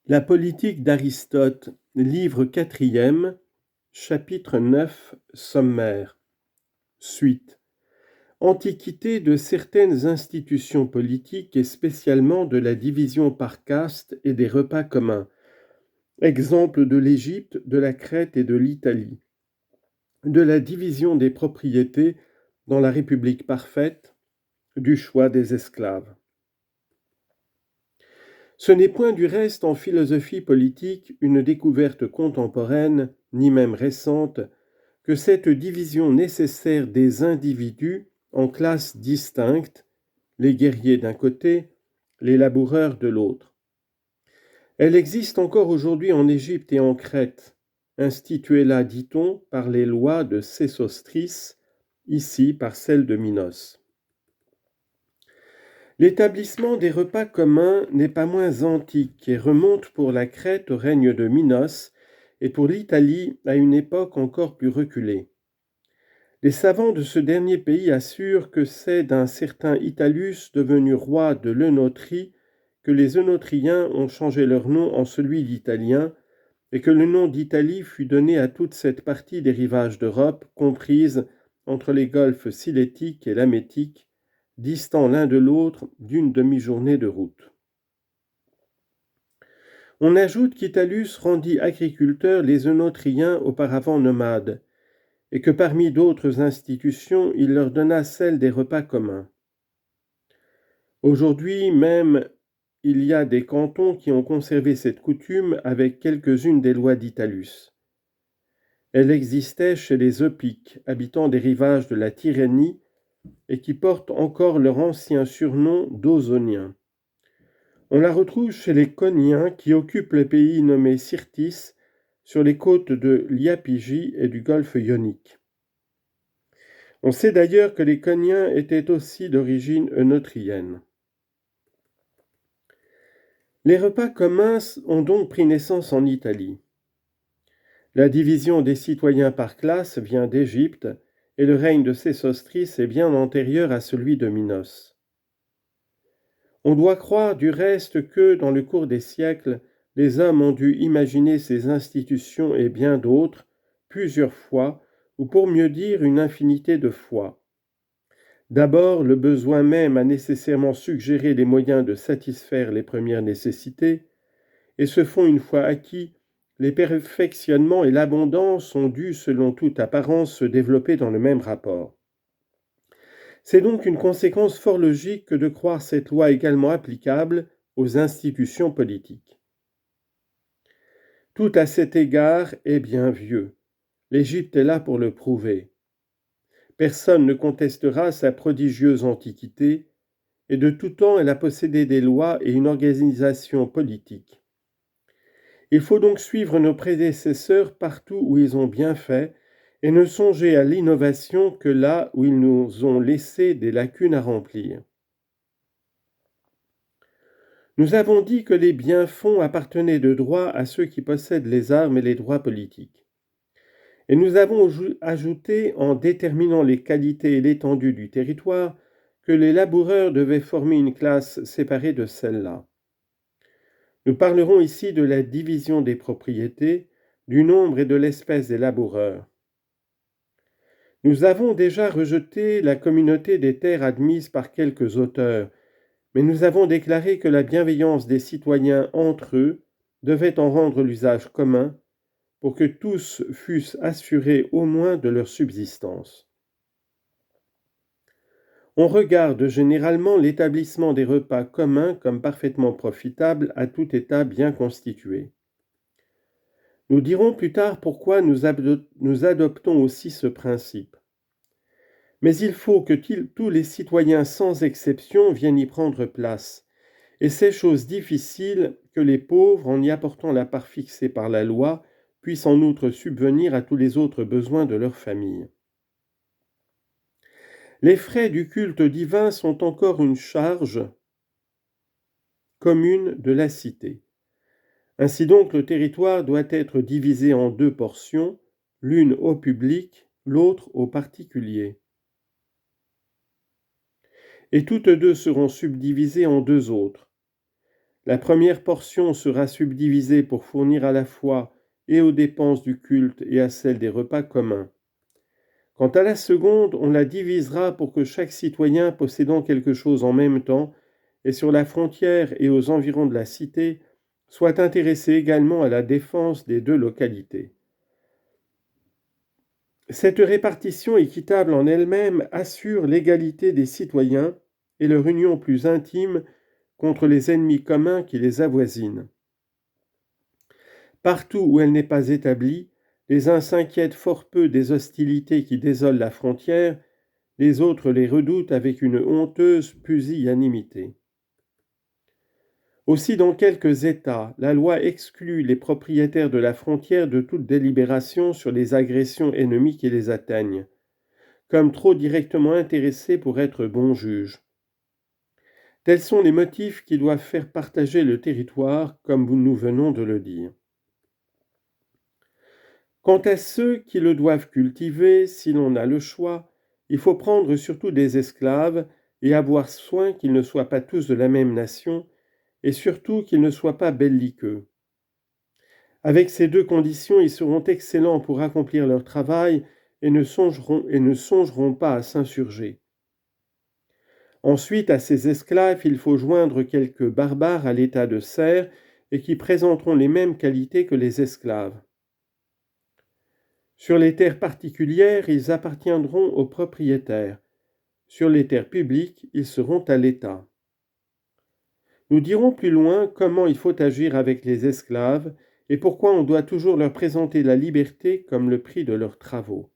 La politique d'Aristote, livre 4e, chapitre 9, sommaire. Suite. Antiquité de certaines institutions politiques et spécialement de la division par caste et des repas communs. Exemple de l'Égypte, de la Crète et de l'Italie. De la division des propriétés dans la République parfaite, du choix des esclaves. Ce n'est point du reste en philosophie politique une découverte contemporaine, ni même récente, que cette division nécessaire des individus en classes distinctes, les guerriers d'un côté, les laboureurs de l'autre. Elle existe encore aujourd'hui en Égypte et en Crète, instituée là, dit-on, par les lois de Sésostris, ici par celles de Minos. L'établissement des repas communs n'est pas moins antique et remonte pour la Crète au règne de Minos et pour l'Italie à une époque encore plus reculée. Les savants de ce dernier pays assurent que c'est d'un certain Italus devenu roi de l'Eunoterie que les Eunotriens ont changé leur nom en celui d'Italien et que le nom d'Italie fut donné à toute cette partie des rivages d'Europe comprise entre les golfes Silétique et Lamétique, distants l'un de l'autre d'une demi-journée de route. On ajoute qu'Italus rendit agriculteurs les Eunotriens auparavant nomades, et que parmi d'autres institutions, il leur donna celle des repas communs. Aujourd'hui même, il y a des cantons qui ont conservé cette coutume avec quelques-unes des lois d'Italus. Elle existait chez les Opiques, habitants des rivages de la Tyrrhénie, et qui portent encore leur ancien surnom d'Ausoniens. On la retrouve chez les Coniens qui occupent le pays nommé Syrtis, sur les côtes de l'Iapygie et du golfe Ionique. On sait d'ailleurs que les Coniens étaient aussi d'origine eunotrienne. Les repas communs ont donc pris naissance en Italie. La division des citoyens par classe vient d'Égypte et le règne de Sésostris est bien antérieur à celui de Minos. On doit croire du reste que, dans le cours des siècles, les hommes ont dû imaginer ces institutions et bien d'autres, plusieurs fois, ou pour mieux dire une infinité de fois. D'abord, le besoin même a nécessairement suggéré les moyens de satisfaire les premières nécessités, et se font une fois acquis, les perfectionnements et l'abondance ont dû, selon toute apparence, se développer dans le même rapport. C'est donc une conséquence fort logique que de croire cette loi également applicable aux institutions politiques. Tout à cet égard est bien vieux. L'Égypte est là pour le prouver. Personne ne contestera sa prodigieuse antiquité, et de tout temps elle a possédé des lois et une organisation politique. Il faut donc suivre nos prédécesseurs partout où ils ont bien fait, et ne songer à l'innovation que là où ils nous ont laissé des lacunes à remplir. Nous avons dit que les biens-fonds appartenaient de droit à ceux qui possèdent les armes et les droits politiques. Et nous avons ajouté, en déterminant les qualités et l'étendue du territoire, que les laboureurs devaient former une classe séparée de celle-là. Nous parlerons ici de la division des propriétés, du nombre et de l'espèce des laboureurs. Nous avons déjà rejeté la communauté des terres admise par quelques auteurs, mais nous avons déclaré que la bienveillance des citoyens entre eux devait en rendre l'usage commun pour que tous fussent assurés au moins de leur subsistance. On regarde généralement l'établissement des repas communs comme parfaitement profitable à tout État bien constitué. Nous dirons plus tard pourquoi nous adoptons aussi ce principe. Mais il faut que tous les citoyens sans exception viennent y prendre place, et c'est chose difficile que les pauvres, en y apportant la part fixée par la loi, puissent en outre subvenir à tous les autres besoins de leur famille. Les frais du culte divin sont encore une charge commune de la cité. Ainsi donc, le territoire doit être divisé en deux portions, l'une au public, l'autre aux particuliers. Et toutes deux seront subdivisées en deux autres. La première portion sera subdivisée pour fournir à la fois et aux dépenses du culte et à celles des repas communs. Quant à la seconde, on la divisera pour que chaque citoyen possédant quelque chose en même temps et sur la frontière et aux environs de la cité soit intéressé également à la défense des deux localités. Cette répartition équitable en elle-même assure l'égalité des citoyens et leur union plus intime contre les ennemis communs qui les avoisinent. Partout où elle n'est pas établie, les uns s'inquiètent fort peu des hostilités qui désolent la frontière, les autres les redoutent avec une honteuse pusillanimité. Aussi, dans quelques États, la loi exclut les propriétaires de la frontière de toute délibération sur les agressions ennemies qui les atteignent, comme trop directement intéressés pour être bons juges. Tels sont les motifs qui doivent faire partager le territoire, comme nous venons de le dire. Quant à ceux qui le doivent cultiver, si l'on a le choix, il faut prendre surtout des esclaves et avoir soin qu'ils ne soient pas tous de la même nation, et surtout qu'ils ne soient pas belliqueux. Avec ces deux conditions, ils seront excellents pour accomplir leur travail et ne songeront pas à s'insurger. Ensuite, à ces esclaves, il faut joindre quelques barbares à l'état de serfs et qui présenteront les mêmes qualités que les esclaves. Sur les terres particulières, ils appartiendront aux propriétaires. Sur les terres publiques, ils seront à l'État. Nous dirons plus loin comment il faut agir avec les esclaves et pourquoi on doit toujours leur présenter la liberté comme le prix de leurs travaux.